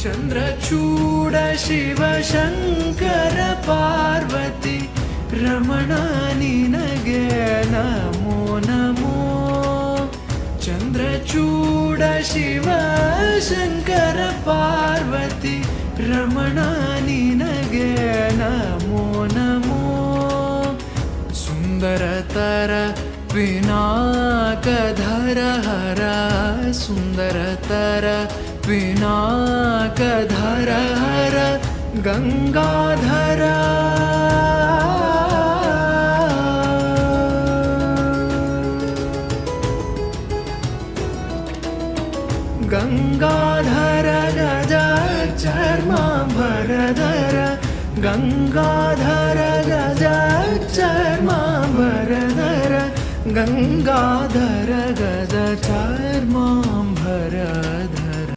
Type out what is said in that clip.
ಚಂದ್ರಚೂಡ ಶಿವ ಶಂಕರ ಪಾರ್ವತಿ ರಮಣ ನಿನಗೆ ನಮೋ ನಮೋ. ಚಂದ್ರಚೂಡ ಶಿವ ಶಂಕರ ಪಾರ್ವತಿ ರಮಣ ನಿನಗೆ ನಮೋ ನಮೋ. ಸುಂದರತರ ಪಿನಾಕಧರ ಹರ ಸುಂದರತರ ಪಿನಾಕಧರ ಹರ ಗಂಗಾಧರ. ಗಂಗಾಧರ ಗಜ ಚರ್ಮಾಂಬರಧರ ಗಂಗಾಧರ ಗಜ ಚರ್ಮಾಂಬರಧರ ಗಂಗಾಧರ ಗಜ ಚರ್ಮಾಂಬರಧರ.